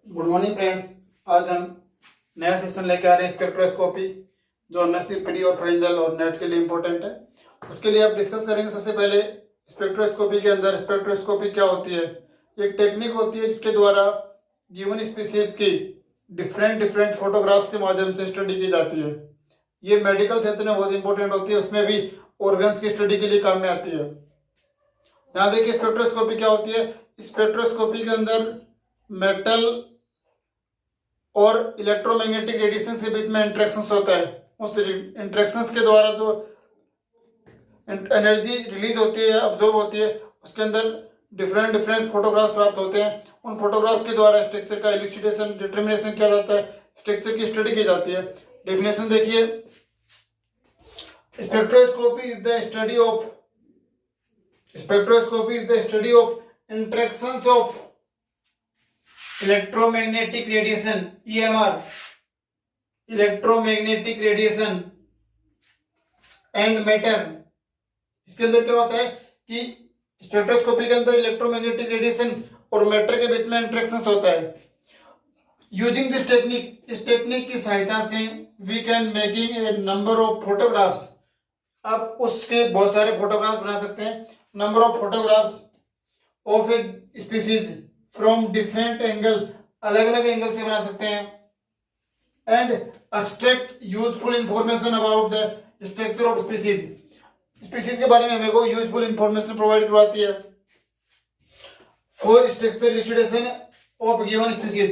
Good morning friends. आज हम नया सेशन लेके आ रहे हैं स्पेक्ट्रोस्कोपी, जो एमएससी पीडी और फाइनल और नेट के लिए इम्पोर्टेंट है। उसके लिए आप डिस्कस करेंगे सबसे पहले स्पेक्ट्रोस्कोपी के अंदर स्पेक्ट्रोस्कोपी क्या होती है। एक टेक्निक होती है जिसके द्वारा गिवन स्पीसीज की डिफरेंट डिफरेंट फोटोग्राफ्स के माध्यम से स्टडी की जाती है। ये मेडिकल क्षेत्र में बहुत इंपॉर्टेंट होती है, उसमें भी ऑर्गन्स की स्टडी के लिए काम में आती है। यहाँ देखिए स्पेक्ट्रोस्कोपी क्या होती है। स्पेक्ट्रोस्कोपी के अंदर मेटल और इलेक्ट्रोमैग्नेटिक रेडिएशन के बीच में इंटरेक्शंस होता है। उस इंटरेक्शंस के द्वारा जो एनर्जी रिलीज होती है, अब्जॉर्ब होती है, उसके अंदर डिफरेंट डिफरेंट फोटोग्राफ्स प्राप्त होते हैं। उन फोटोग्राफ्स के द्वारा स्ट्रक्चर का इल्यूसिडेशन डिटर्मिनेशन किया जाता है, स्ट्रक्चर की स्टडी की जाती है। डेफिनेशन देखिए, spectroscopy is the study of interactions of electromagnetic radiation EMR, electromagnetic radiation and matter. इसके अंदर क्या होता है कि स्पेक्ट्रोस्कोपी के अंदर इलेक्ट्रोमैग्नेटिक रेडिएशन और मैटर के बीच में इंटरेक्शंस होता है। यूजिंग दिस टेक्निक, इस टेक्निक की सहायता से we can making a number of photographs. आप उसके बहुत सारे फोटोग्राफ्स बना सकते हैं। Number of photographs of a species from different angle, अलग अलग एंगल से बना सकते हैं। And extract useful information about the structure of species के बारे में हमें को यूजफुल इंफॉर्मेशन प्रोवाइड करवाती है for structure elucidation of given species.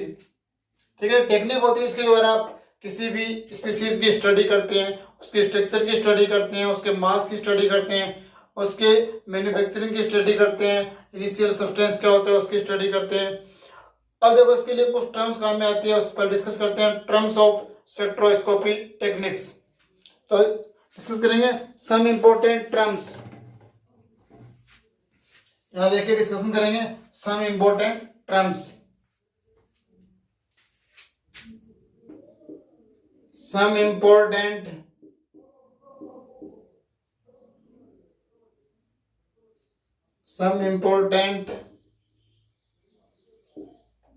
ठीक है, टेक्निक होती है इसके द्वारा आप किसी भी स्पीसीज की स्टडी करते हैं, उसके स्ट्रक्चर की स्टडी करते हैं, उसके मास की स्टडी करते हैं, उसके मैन्युफैक्चरिंग की स्टडी करते हैं, इनिशियल सब्सटेंस क्या होता है उसकी स्टडी करते हैं। अब देखो इसके लिए कुछ टर्म्स काम में आती है, उस पर डिस्कस करते हैं। टर्म्स ऑफ स्पेक्ट्रोस्कोपी टेक्निक्स तो डिस्कस करेंगे। सम इंपॉर्टेंट टर्म्स यहां देखिए, डिस्कशन करेंगे some important terms. Some important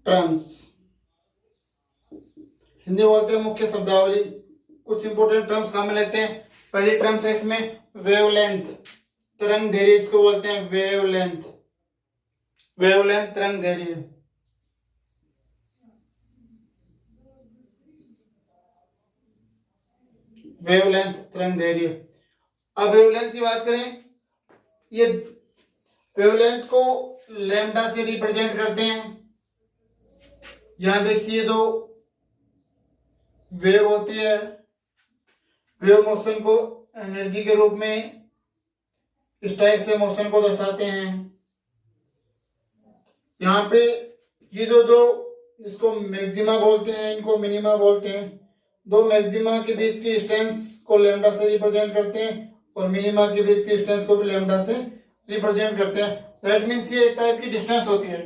terms, Hindi बोलते हैं मुख्य शब्दावली। कुछ इंपोर्टेंट टर्म्स काम में लेते हैं। पहली टर्म्स है इसमें वेवलेंथ, तरंग दैर्घ्य, इसको बोलते हैं वेवलेंथ। वेवलेंथ तरंग दैर्घ्य। वेवलेंथ तरंग दैर्घ्य। अब वेवलेंथ की बात करें, ये वेवलेंथ को लैम्डा से रिप्रेजेंट करते हैं। यहां देखिए जो वेव होती है, वेव मोशन को एनर्जी के रूप में इस टाइप से मोशन को दर्शाते हैं। यहाँ पे ये जो इसको मैक्सिमा बोलते हैं, इनको मिनिमा बोलते हैं। दो मैक्सिमा के बीच की डिस्टेंस को लैम्डा से रिप्रेजेंट करते हैं और मिनिमा के बीच की डिस्टेंस को भी लैम्डा से रिप्रेजेंट करते हैं। दैट मीन्स ये एक टाइप की डिस्टेंस होती है।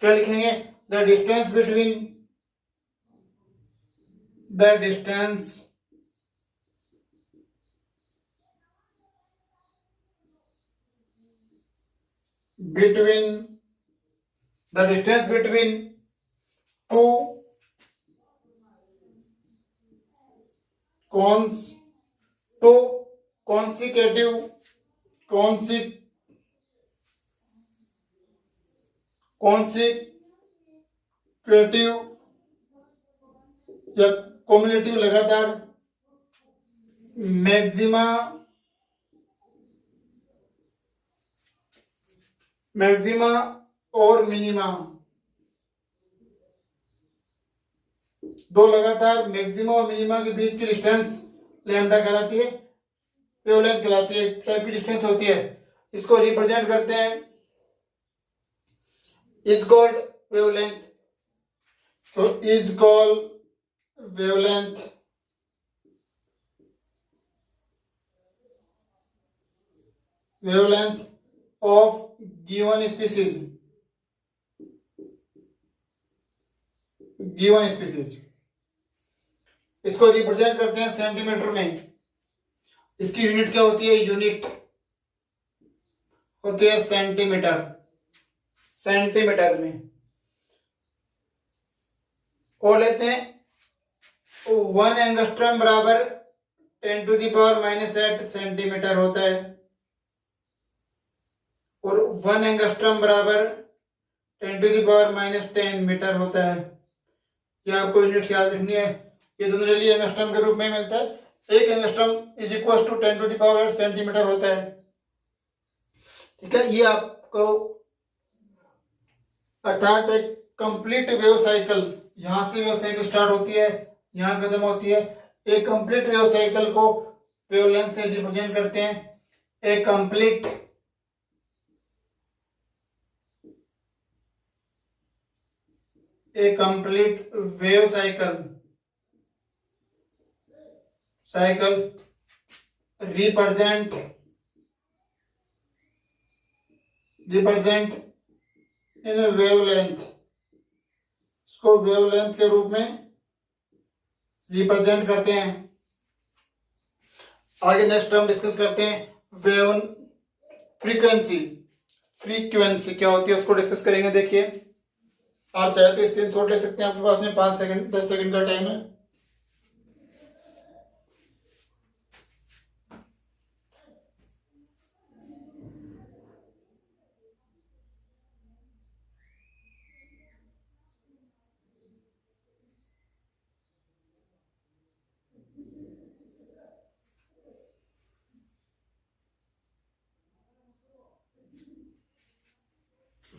क्या लिखेंगे? The distance between the distance between two consecutive या कॉम्युलेटिव लगातार मैक्सिमा और मिनिमा, दो लगातार मैक्सिमा और मिनिमा के बीच की डिस्टेंस लैम्डा कहलाती है, वेवलेंथ कहलाती है। टाइप की डिस्टेंस होती है, इसको रिप्रेजेंट करते हैं, इज कॉल्ड वेवलेंथ। तो is called wavelength of given species इसको रिप्रेजेंट करते हैं सेंटीमीटर में। इसकी यूनिट क्या होती है? यूनिट होती है सेंटीमीटर में। और लेते हैं 1 एंगस्ट्रॉम बराबर 10⁻⁻8 सेंटीमीटर होता है, और 1 एंगस्ट्रॉम बराबर 10⁻10 मीटर होता है। ये आपको यूनिट याद रखनी है, ये जनरली एंगस्ट्रॉम के रूप में मिलता है। 1 angstrom is equal to 10⁻8 centimetre होता है। ठीक है, ये आपको अर्थात एक कंप्लीट वेव साइकिल, यहां से वेव साइकिल स्टार्ट होती है, यहां खत्म होती है। एक कंप्लीट वेव साइकिल को वेवलेंथ से रिप्रेजेंट करते हैं। एक complete wave cycle represent in wavelength, इसको वेवलेंथ के रूप में रिप्रेजेंट करते हैं। आगे नेक्स्ट हम डिस्कस करते हैं वेव फ्रीक्वेंसी क्या होती है, उसको डिस्कस करेंगे। देखिए, आप चाहे तो स्क्रीनशॉट ले सकते हैं, आपके पास में 5 सेकंड 10 सेकंड का टाइम है।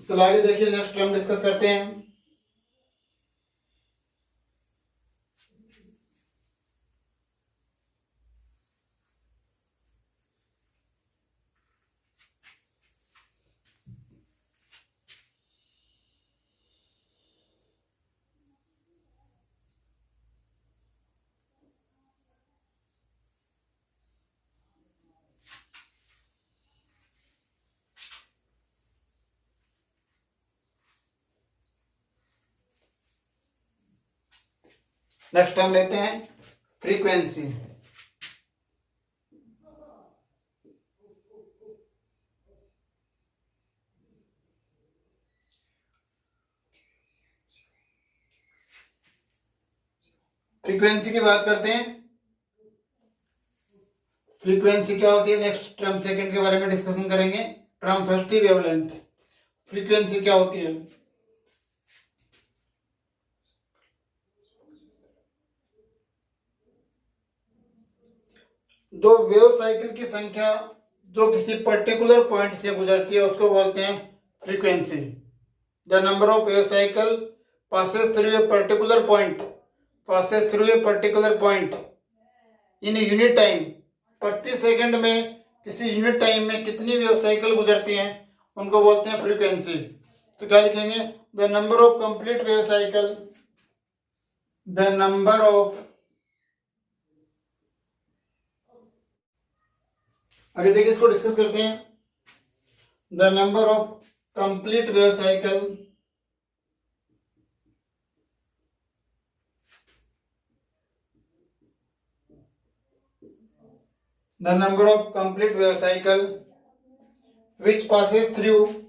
तो आगे देखिए, नेक्स्ट हम डिस्कस करते हैं नेक्स्ट हम लेते हैं फ्रीक्वेंसी। फ्रीक्वेंसी की बात करते हैं। फ्रीक्वेंसी क्या होती है, नेक्स्ट टर्म सेकंड के बारे में डिस्कशन करेंगे। टर्म फर्स्ट ही वेवलेंथ। फ्रीक्वेंसी क्या होती है, जो वेव साइकिल की संख्या जो किसी पर्टिकुलर पॉइंट से गुजरती है उसको बोलते हैं frequency. The number of wave cycle passes through a particular point in unit time. प्रति सेकंड में किसी यूनिट टाइम में कितनी वेव साइकिल गुजरती हैं उनको बोलते हैं फ्रीक्वेंसी। तो क्या लिखेंगे, the number of complete wave cycle, the number of, आगे देखिए इसको डिस्कस करते हैं। The number of complete wave cycle which passes through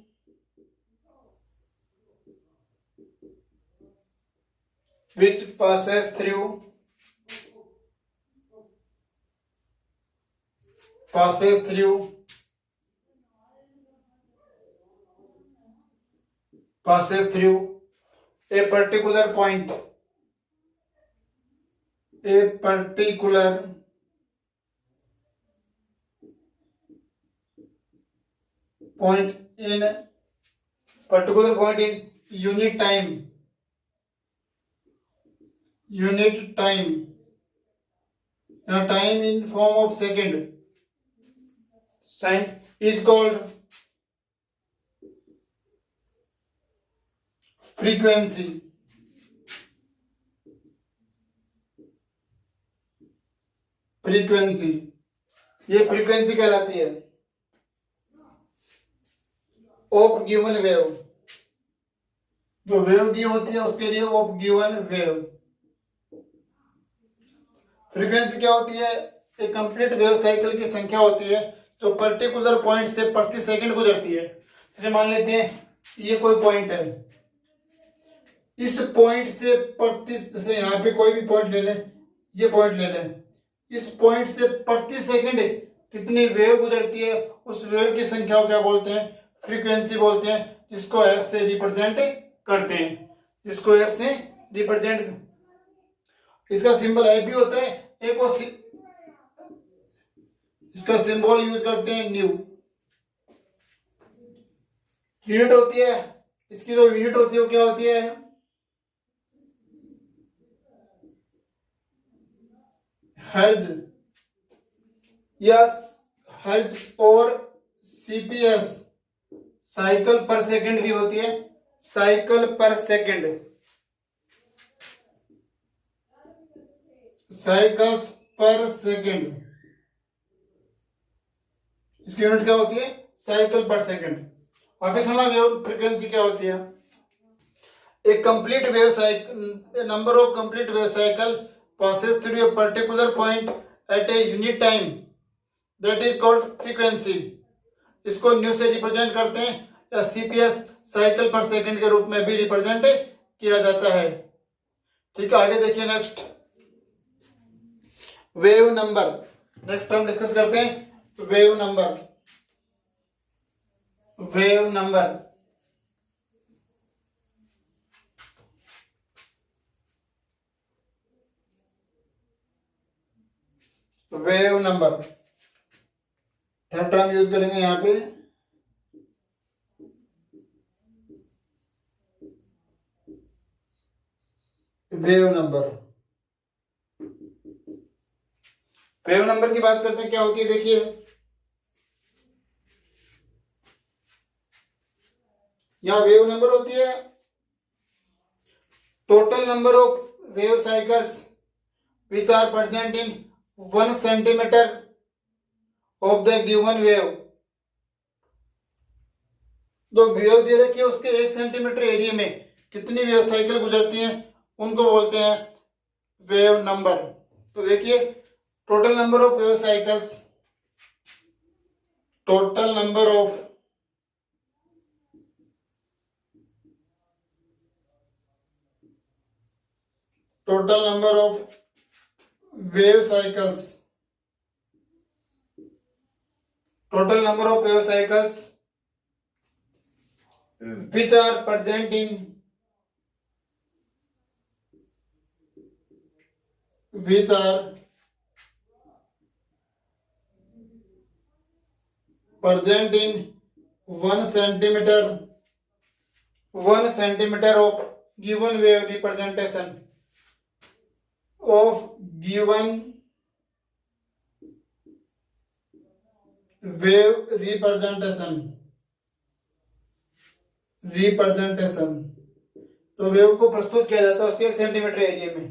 a particular point in unit time, time in form of second, sign is called frequency। ये frequency कहलाती है of given wave. जो wave दी होती है उसके लिए ऑफ गिवन वेव। फ्रीक्वेंसी क्या होती है, एक कंप्लीट वेव साइकिल की संख्या होती है जो पर्टिकुलर पॉइंट से प्रति सेकंड गुजरती है। जैसे मान लेते हैं ये कोई पॉइंट है, इस पॉइंट से प्रति, जैसे यहाँ पे कोई भी पॉइंट ले लें, ये पॉइंट ले लें, इस पॉइंट से प्रति सेकंड कितनी वेव गुजरती है, उस वेव की संख्या को क्या बोलते हैं, फ्रीक्वेंसी बोलते हैं, जिसको एफ से रिप्रेजेंट करते हैं, जिसको एफ से रिप्रेजेंट, इसका सिंबल एफ भी होता है, एक और इसका सिंबल यूज करते हैं न्यू। यूनिट होती है, इसकी जो यूनिट होती है वो क्या होती है, हर्ज या हर्ज और सीपीएस, साइकिल पर सेकंड भी होती है, साइकिल पर सेकंड, साइकिल्स पर सेकंड, इसकी यूनिट क्या होती है, साइकिल पर सेकंड। वापस सुनना, वेव फ्रीक्वेंसी क्या होती है, a complete wave cycle, a number of complete wave cycle passes through a particular point at a unit time, that is called frequency। इसको न्यू से रिप्रेजेंट करते हैं या सीपीएस, साइकिल पर सेकंड के रूप में भी रिप्रेजेंट किया जाता है। ठीक है, आगे देखिए नेक्स्ट, वेव नंबर। नेक्स्ट हम डिस्कस करते हैं wave number. Wave number, wave number third term use करेंगे यहां पे, वेव नंबर। वेव नंबर की बात करते हैं, क्या होती है देखिए, यहां वेव नंबर होती है total number of wave cycles which are present in 1 centimeter of the given wave। जो वेव दे रखी है उसके 1 सेंटीमीटर एरिया में कितनी वेव साइकिल गुजरती हैं, उनको बोलते हैं वेव नंबर। तो देखिए, total number of wave cycles, total number of wave cycles, total number of wave cycles which are present in 1 centimeter of given wave representation of given wave representation। तो wave को प्रस्तुत किया जाता है उसके 1 centimetre area में।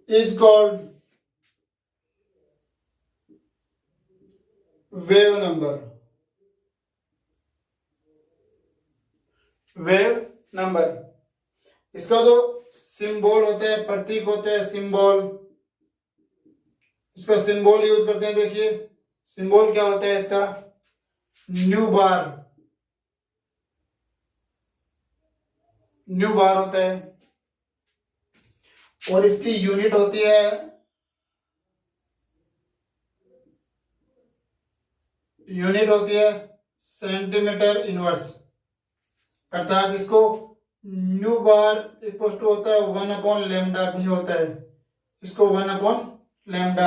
Is called wave number. Wave number, इसका जो सिंबल होता है, प्रतीक होता है, सिंबल, इसका सिंबल यूज करते हैं। देखिए सिंबल क्या होता है इसका, न्यू बार, न्यू बार होता है, और इसकी यूनिट होती है सेंटीमीटर इनवर्स, अर्थात इसको न्यू बार इक्वल टू होता है 1/λ भी होता है, इसको 1/λ,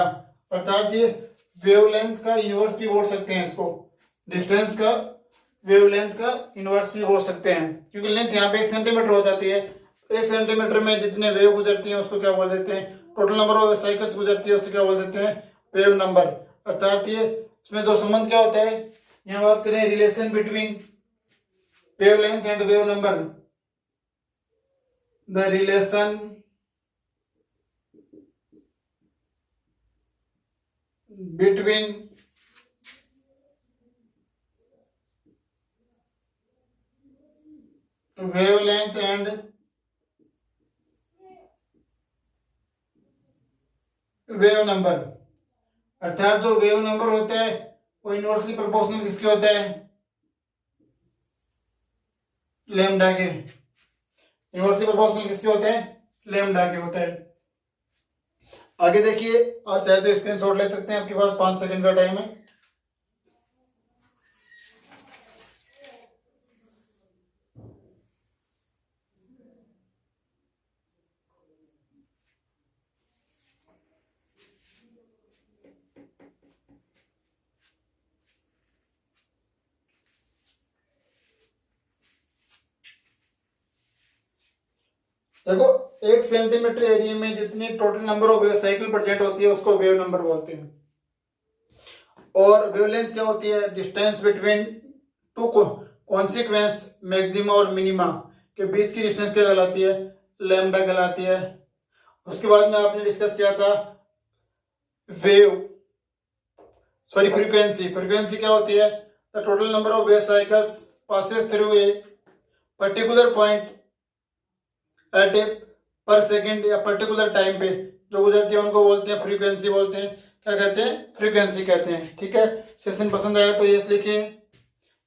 अर्थात ये वेवलेंथ का इनवर्स भी बोल सकते हैं, इसको डिस्टेंस का वेवलेंथ का इनवर्स भी बोल सकते हैं, क्योंकि लेंथ यहाँ पे 1 सेंटीमीटर हो जाती है। 1 सेंटीमीटर में जितने वेव गुजरती हैं उसको क्या बोल देते हैं, टोटल नंबर ऑफ साइकिल्स गुजरती है उसको क्या बोल देते हैं, वेव नंबर। अर्थात ये इसमें जो संबंध क्या होता है, यहाँ बात करें relation between wavelength and wave number, the relation between wavelength and wave number, अर्थात जो वेव नंबर होता है वो इनवर्सली प्रोपोर्शनल किसके होता है, लैम्डा के, इन्वर्सली प्रोपोर्शनल किसके होते हैं? लैम्डा के होते हैं। आगे देखिए, आप चाहे तो स्क्रीनशॉट ले सकते हैं, आपके पास 5 सेकंड का टाइम है। देखो, 1 सेंटीमीटर एरिया में जितनी total number of wave cycle present होती है उसको वेव नंबर बोलते हैं। और वेवलेंथ क्या होती है? Distance between two consequence maxima और मिनिमा के बीच की डिस्टेंस क्या कहलाती है? लैम्डा कहलाती है। उसके बाद में आपने डिस्कस किया था फ्रीक्वेंसी। फ्रीक्वेंसी क्या होती है? The total number of wave cycles passes through a particular point at a per second या पर्टिकुलर टाइम पे जो गुजरती है उनको बोलते हैं फ्रीक्वेंसी बोलते हैं। क्या कहते हैं? फ्रीक्वेंसी कहते हैं। ठीक है, सेशन पसंद आया तो यस लिखिए,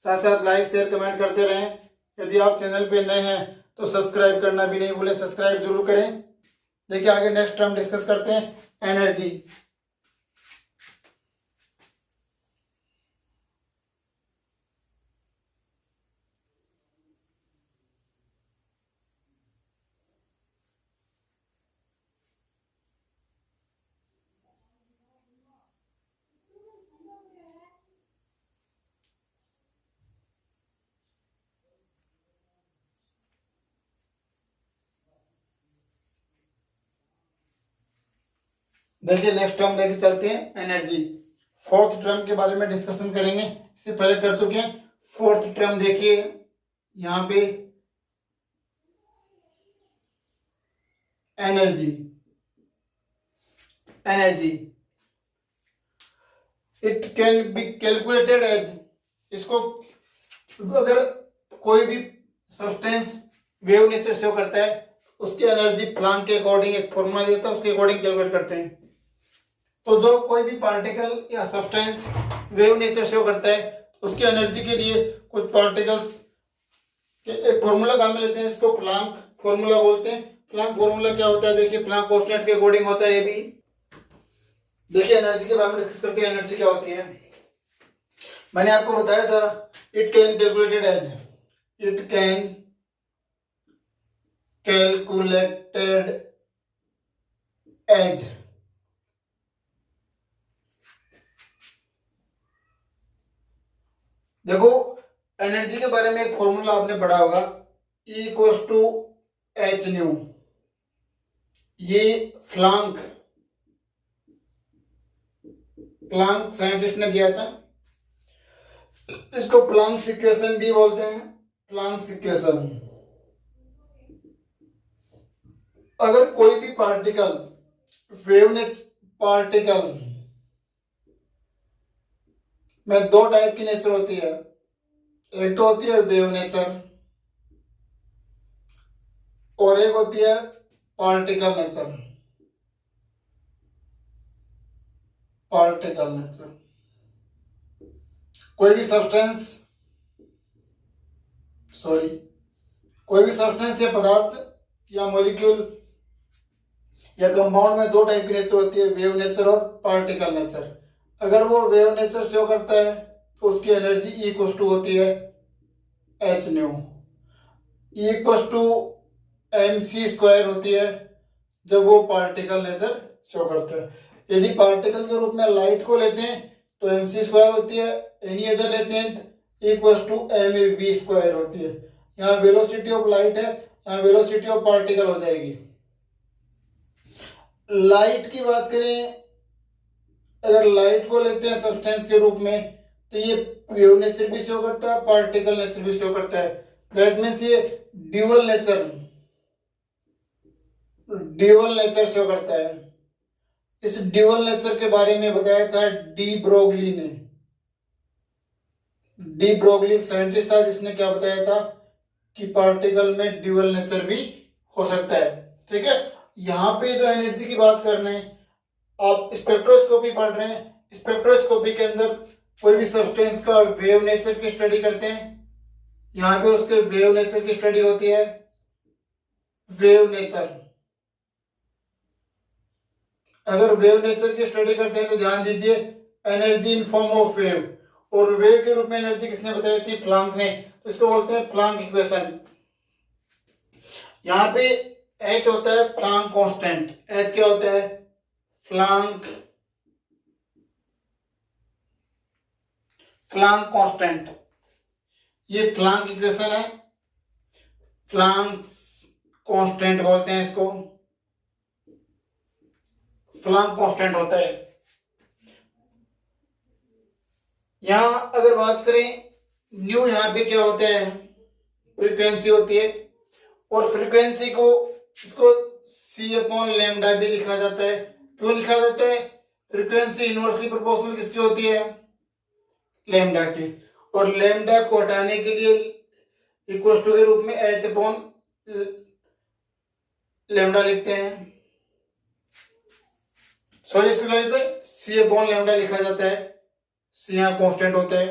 साथ साथ लाइक शेयर कमेंट करते रहें। यदि आप चैनल पे नए हैं तो सब्सक्राइब करना भी नहीं भूलें, सब्सक्राइब जरूर करें। देखिए आगे नेक्स्ट टर्म डिस्कस करते हैं, एनर्जी। देखिए नेक्स्ट टर्म लेके चलते हैं, एनर्जी। फोर्थ टर्म के बारे में डिस्कशन करेंगे, इससे पहले कर चुके हैं। फोर्थ टर्म देखिए यहाँ पे, energy. Energy it can be calculated as, इसको अगर कोई भी सब्सटेंस वेव नेचर शो करता है उसकी एनर्जी प्लांक के अकॉर्डिंग एक फॉर्मूला देता है, उसके अकॉर्डिंग कैलकुलेट करते हैं। तो जो कोई भी पार्टिकल या सब्सटेंस वेव नेचर शो करता है उसकी एनर्जी के लिए कुछ पार्टिकल्स के एक फॉर्मूला काम में लेते हैं, इसको प्लांक फॉर्मूला बोलते हैं। प्लांक फॉर्मूला क्या होता है? देखिए प्लांक कांस्टेंट के अकॉर्डिंग होता है ये भी। देखिए एनर्जी के बारे में डिस्कस करते हैं, एनर्जी क्या होती है। मैंने आपको बताया था it can calculated as, it can calculated as देखो एनर्जी के बारे में एक फॉर्मूला आपने पढ़ा होगा, E equals to h nu. ये प्लांक साइंटिस्ट ने दिया था, इसको प्लांक इक्वेशन भी बोलते हैं। प्लांक इक्वेशन, अगर कोई भी पार्टिकल पार्टिकल में दो टाइप की नेचर होती है, एक तो होती है वेव नेचर और एक होती है पार्टिकल नेचर। पार्टिकल नेचर, कोई भी सब्सटेंस या पदार्थ या मॉलिक्यूल या कंपाउंड में दो टाइप की नेचर होती है, वेव नेचर और पार्टिकल नेचर। अगर वो वेव नेचर शो करता है तो उसकी एनर्जी E इक्वल्स टू होती है h nu. E equals to mc² होती है जब वो पार्टिकल नेचर शो करता है। यदि पार्टिकल के रूप में लाइट को लेते हैं तो mc² होती है, एनी अदर लेते हैं इक्वल्स टू mav² होती है। यहाँ वेलोसिटी ऑफ लाइट है, यहाँ वेलोसिटी ऑफ पार्टिकल हो जाएगी। लाइट की बात करें, अगर लाइट को लेते हैं सब्सटेंस के रूप में तो ये वेव नेचर भी शो करता है, पार्टिकल नेचर भी शो करता है। दैट मीन्स ये ड्यूअल नेचर शो करता है। इस ड्यूअल नेचर के बारे में बताया था डी ब्रोगली ने। डी ब्रोगली एक साइंटिस्ट था जिसने क्या बताया था कि पार्टिकल में ड्यूअल नेचर भी हो सकता है। ठीक है, यहाँ पे जो एनर्जी की बात कर रहे हैं, आप स्पेक्ट्रोस्कोपी पढ़ रहे हैं, स्पेक्ट्रोस्कोपी के अंदर कोई भी सब्सटेंस का वेव नेचर की स्टडी करते हैं। यहाँ पे उसके वेव नेचर की स्टडी होती है, वेव नेचर। अगर वेव नेचर की स्टडी करते हैं तो ध्यान दीजिए, energy in form of wave, और वेव के रूप में एनर्जी किसने बताई थी? प्लांक ने। तो इसको बोलते हैं प्लांक इक्वेशन। यहाँ पे एच होता है प्लांक कांस्टेंट। एच क्या होता है? Planck constant. ये प्लांक इक्वेशन है, प्लांक कांस्टेंट बोलते हैं इसको, प्लांक कांस्टेंट होता है। यहां अगर बात करें न्यू, यहां पे क्या होता है? फ्रीक्वेंसी होती है, और फ्रीक्वेंसी को इसको सी अपॉन लैम्डा भी लिखा जाता है। क्यों लिखा जाता है? फ्रीक्वेंसी इनवर्सली प्रोपोर्शनल किसकी होती है? लैम्डा की। और लैम्डा को हटाने के लिए इक्वल टू के रूप में एच अपॉन लैम्डा लिखते हैं। सॉरी, इसको क्या लिखते हैं? सी अपॉन लैम्डा लिखा जाता है। सी यहाँ कांस्टेंट होता है।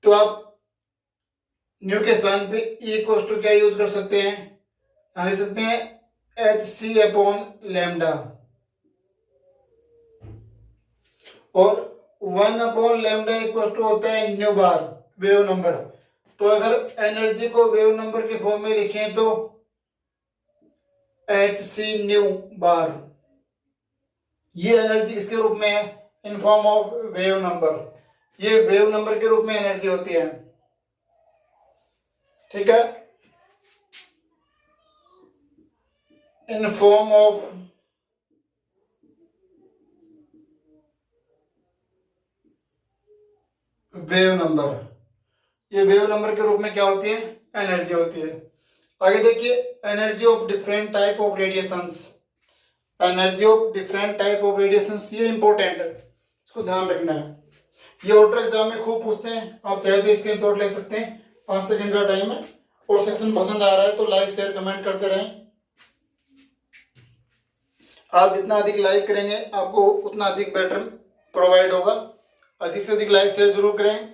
तो आप न्यू के स्थान पे ई इक्वल टू क्या यूज कर सकते हैं? यहाँ लिख सकते हैं एच सी अपॉन लैम्डा, और 1 अपॉन लैम्डा इक्वल टू होता है न्यू बार, वेव नंबर। तो अगर एनर्जी को वेव नंबर के फॉर्म में लिखें तो एच सी न्यू बार। ये एनर्जी किसके रूप में है? In form of wave number. ये वेव नंबर के रूप में एनर्जी होती है। ठीक है, in form of wave number. ये वेव नंबर के रूप में क्या होती है? एनर्जी होती है। आगे देखिए, energy of different type of radiations. Energy of different type of radiations, ये इंपॉर्टेंट है, इसको ध्यान रखना है। ये ऑर्डर एग्जाम में खूब पूछते हैं, आप चाहे तो स्क्रीनशॉट ले सकते हैं। 5 सेकंड का टाइम है। और सेक्शन पसंद आ रहा है तो लाइक शेयर कमेंट करते रहें। आप जितना अधिक लाइक करेंगे आपको उतना अधिक बेटर प्रोवाइड होगा। अधिक से अधिक लाइक शेयर जरूर करें।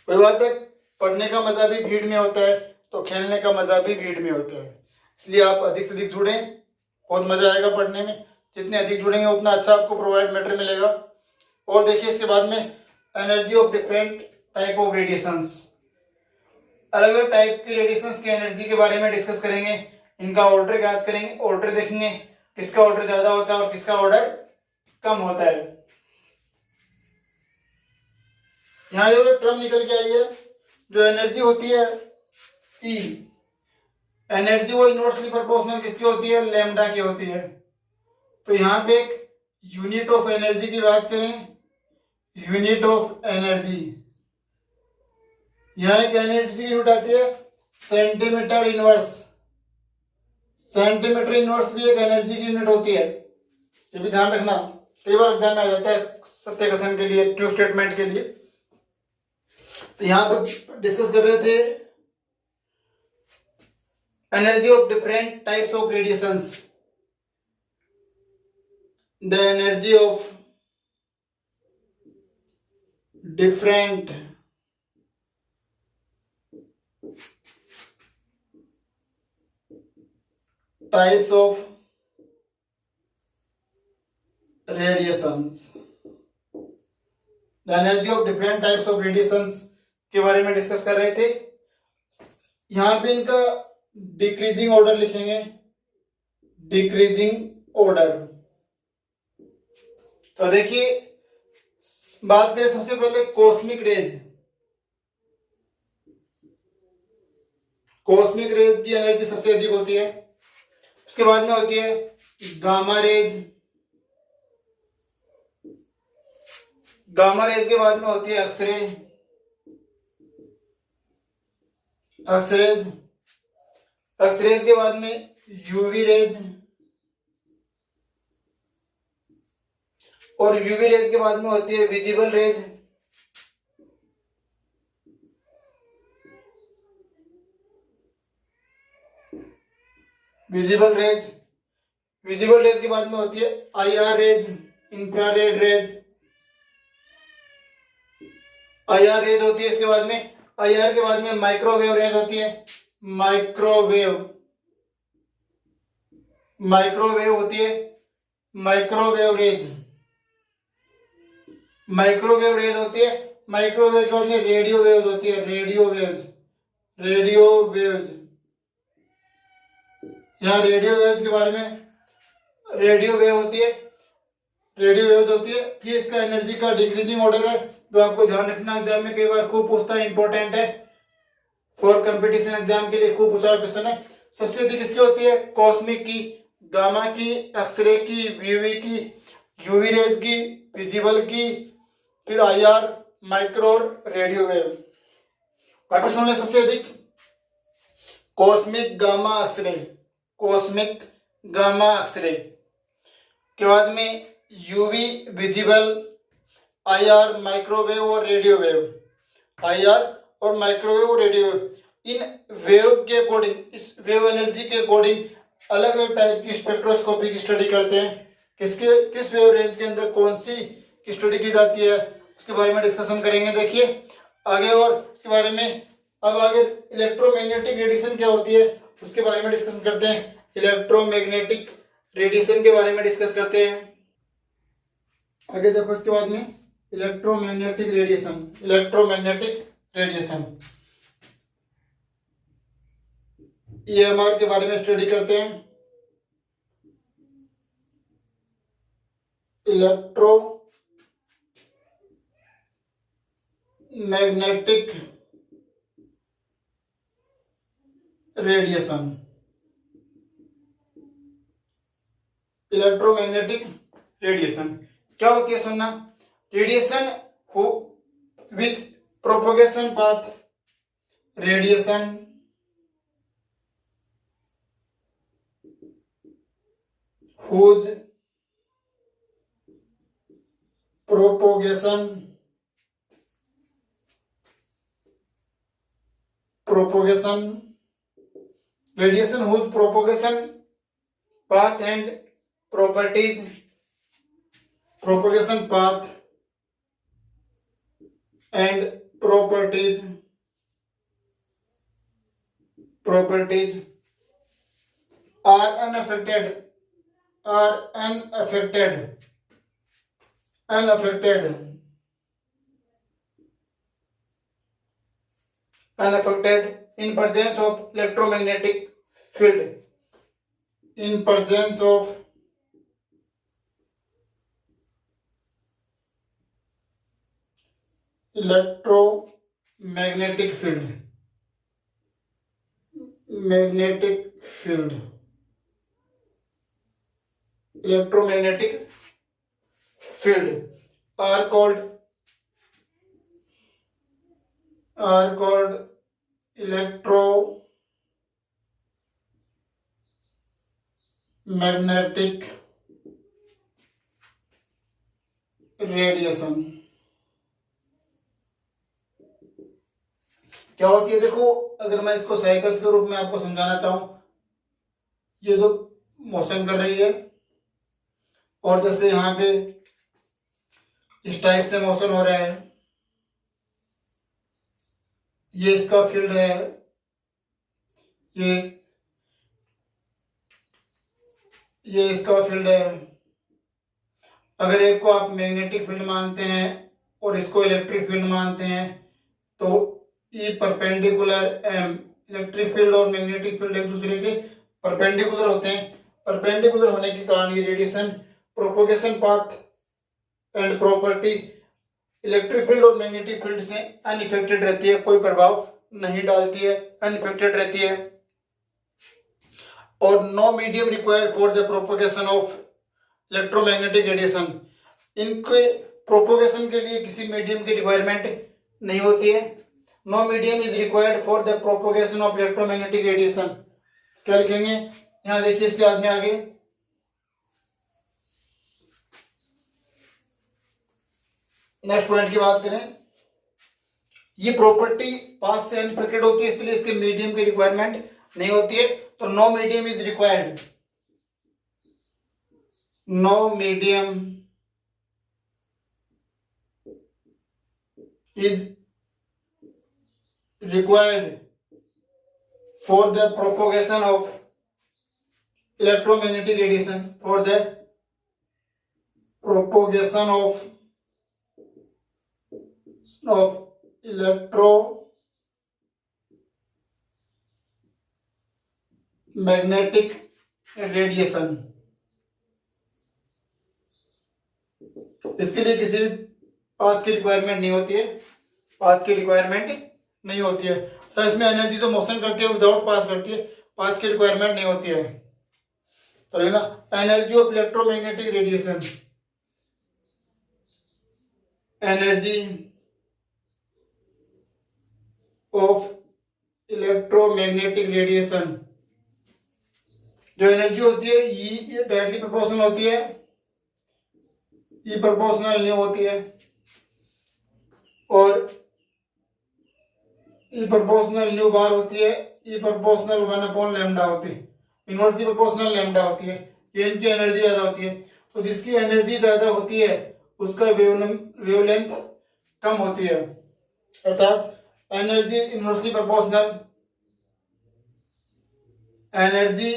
कोई बात है, पढ़ने का मजा भी भीड़ में होता है तो खेलने का मजा भी भीड़ में होता है, इसलिए आप अधिक से अधिक जुड़ें, बहुत मजा आएगा पढ़ने में। जितने अधिक जुड़ेंगे उतना अच्छा आपको प्रोवाइड मैटर मिलेगा। और देखिए इसके बाद में energy of different type of radiations. अलग अलग टाइप की रेडिएशंस की एनर्जी के बारे में डिस्कस करेंगे। इनका ऑर्डर याद करेंगे, ऑर्डर देखेंगे किसका ऑर्डर ज्यादा होता है और किसका ऑर्डर कम होता है। यहाँ देखो एक टर्म निकल के आई है, जो एनर्जी होती है ई, एनर्जी वो इनवर्सली प्रोपोर्शनल किसकी होती है? लैम्डा की होती है। तो यहाँ पे एक यूनिट ऑफ एनर्जी की बात करें, यूनिट ऑफ एनर्जी, यहाँ एक एनर्जी की यूनिट आती है सेंटीमीटर इनवर्स। सेंटीमीटर इनवर्स भी एक एनर्जी की यूनिट होती है, ये भी ध्यान रखना, कई बार एग्जाम में आ जाता है सत्य कथन के लिए, ट्रू स्टेटमेंट के लिए। तो यहाँ पर डिस्कस कर रहे थे energy of different types of radiations. The energy of different types of radiations. The energy of different types of radiations के बारे में डिस्कस कर रहे थे। यहां पे इनका डिक्रीजिंग ऑर्डर लिखेंगे, डिक्रीजिंग ऑर्डर। तो देखिए बात करें सबसे पहले कॉस्मिक रेज। कॉस्मिक रेज की एनर्जी सबसे अधिक होती है। उसके बाद में होती है गामा रेज। गामा रेज के बाद में होती है एक्सरे, एक्सरेज। एक्सरेज के बाद में यूवी रेज, और यूवी रेज के बाद में होती है visible rays. Visible rays visible rays के बाद में होती है IR rays, infrared rays, IR rays होती है। इसके बाद में IR के बाद में माइक्रोवेव रेज होती है, माइक्रोवेव होती है, माइक्रोवेव रेज होती है। माइक्रोवेव के बाद में रेडियो वेव्स होती है, रेडियो वेव्स। यहाँ रेडियो वेव्स के बारे में रेडियो वेव्स होती है। ये इसका एनर्जी का डिक्रीजिंग ऑर्डर है, तो आपको ध्यान रखना, एग्जाम में कई बार खूब पूछता है, इंपॉर्टेंट है, फॉर कंपटीशन एग्जाम के लिए खूब पूछा क्वेश्चन है। सबसे अधिक किसकी होती है? कॉस्मिक की, गामा की, एक्सरे की, वीवी की, यूवी रेज की, विजिबल की, फिर IR, माइक्रो और रेडियो वेव। वापस सुन ले, सबसे अधिक कॉस्मिक गामा एक्सरे के बाद में यूवी, विजिबल, IR, माइक्रोवेव और रेडियो वेव, IR और माइक्रोवेव और रेडियो वेव। इन वेव के अकॉर्डिंग, इस वेव एनर्जी के अकॉर्डिंग अलग अलग टाइप की स्पेक्ट्रोस्कोपी की स्टडी करते हैं। किस वेव रेंज के अंदर कौन सी की स्टडी की जाती है, उसके बारे में डिस्कशन करेंगे। देखिए आगे, और इसके बारे में अब आगे इलेक्ट्रोमैग्नेटिक रेडिएशन क्या होती है उसके बारे में डिस्कशन करते हैं। इलेक्ट्रोमैग्नेटिक रेडिएशन के बारे में डिस्कस करते हैं। आगे देखो, इसके बाद में इलेक्ट्रोमैग्नेटिक रेडिएशन EMR के बारे में स्टडी करते हैं। इलेक्ट्रोमैग्नेटिक रेडिएशन क्या होती है, सुनना। Radiation which propagation path, whose propagation path and properties are unaffected in presence of electromagnetic field, electromagnetic field are called electromagnetic radiation। क्या होती है, देखो अगर मैं इसको साइकिल्स के रूप में आपको समझाना चाहूं, ये जो मोशन कर रही है और जैसे यहाँ पे इस टाइप से मोशन हो रहा है, ये इसका फील्ड है, ये इसका फील्ड है। अगर एक को आप मैग्नेटिक फील्ड मानते हैं और इसको इलेक्ट्रिक फील्ड मानते हैं, तो E perpendicular M, electric field और मैग्नेटिक फील्ड एक दूसरे के परपेंडिकुलर होते हैं। परपेंडिकुलर होने के कारण ये radiation propagation path and property electric field और मैग्नेटिक फील्ड से अनइफेक्टेड रहती है, कोई प्रभाव नहीं डालती है, अनइफेक्टेड रहती है। और no medium required for the propagation of electromagnetic radiation, इनके प्रोपोगेशन के लिए किसी मीडियम की रिक्वायरमेंट नहीं होती है। No medium is required for the propagation of electromagnetic radiation. क्या लिखेंगे यहाँ, देखिए इसके बाद में आगे नेक्स्ट पॉइंट की बात करें, ये प्रॉपर्टी पास से अनइफेक्टेड होती है, इसके लिए इसके मीडियम की रिक्वायरमेंट नहीं होती है। तो no medium is required no medium is required for the propagation of electromagnetic radiation, for the propagation of electromagnetic radiation। इसके लिए किसी भी पाथ की रिक्वायरमेंट नहीं होती है, पाथ की रिक्वायरमेंट नहीं होती है। तो इसमें एनर्जी जो मोशन करती है विदाउट पाथ करती है, पाथ की रिक्वायरमेंट नहीं होती है। तो है ना, energy of electromagnetic radiation, energy of electromagnetic radiation, जो एनर्जी होती है ये डायरेक्टली प्रोपोर्शनल होती है, ये प्रोपोर्शनल नहीं होती है, और ई प्रोपोर्शनल न्यू बार होती है, ई प्रोपोर्शनल 1/λ होती है, इनवर्सली प्रोपोर्शनल लैम्डा होती है। ये इनकी एनर्जी ज्यादा होती है। तो जिसकी एनर्जी ज्यादा होती है उसका वेवलेंथ कम होती है, अर्थात energy inversely proportional, energy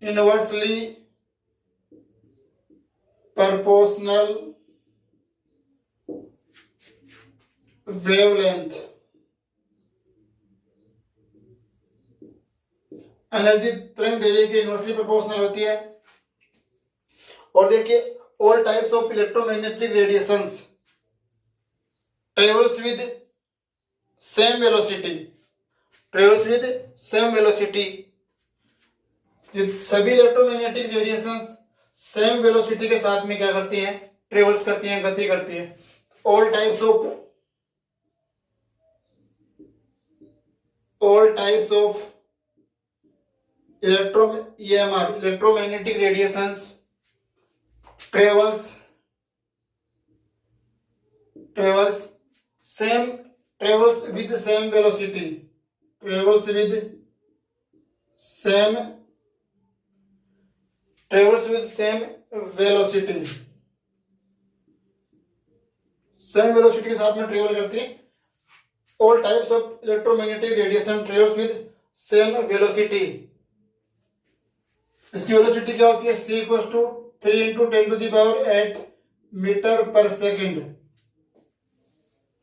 inversely proportional wavelength, energy तरंग दैर्ध्य की इनवर्सली प्रोपोर्शनल होती है। और देखिए, all types of electromagnetic radiations travels with same velocity, travels with same velocity, सभी इलेक्ट्रोमैग्नेटिक रेडिएशंस सेम वेलोसिटी के साथ में क्या करती हैं, ट्रेवल्स करती हैं, गति करती हैं। All types of electromagnetic radiations travels with same velocity, travels with same velocity, same velocity के साथ में ट्रेवल करती है। All types of electromagnetic radiation travels with same velocity। इसकी वेलोसिटी क्या होती है, c = 3 × 10⁸ मीटर पर सेकंड,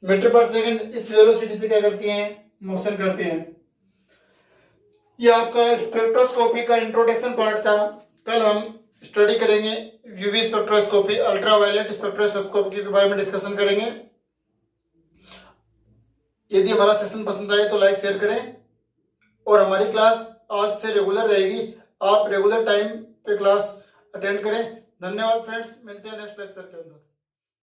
मीटर पर सेकंड इस वेलोसिटी से क्या करती हैं, मोशन करती हैं। ये आपका स्पेक्ट्रोस्कोपी का इंट्रोडक्शन पार्ट था। कल हम स्टडी करेंगे यूवी स्पेक्ट्रोस्कोपी, अल्ट्रावायलेट स्पेक्ट्रोस्कोपी के बारे में डिस्कशन करेंगे। यदि हमारा सेशन पसंद आए तो लाइक शेयर करें, और हमारी क्लास आज से रेगुलर रहेगी, आप रेगुलर टाइम पे क्लास अटेंड करें। धन्यवाद फ्रेंड्स, मिलते हैं नेक्स्ट लेक्चर के अंदर।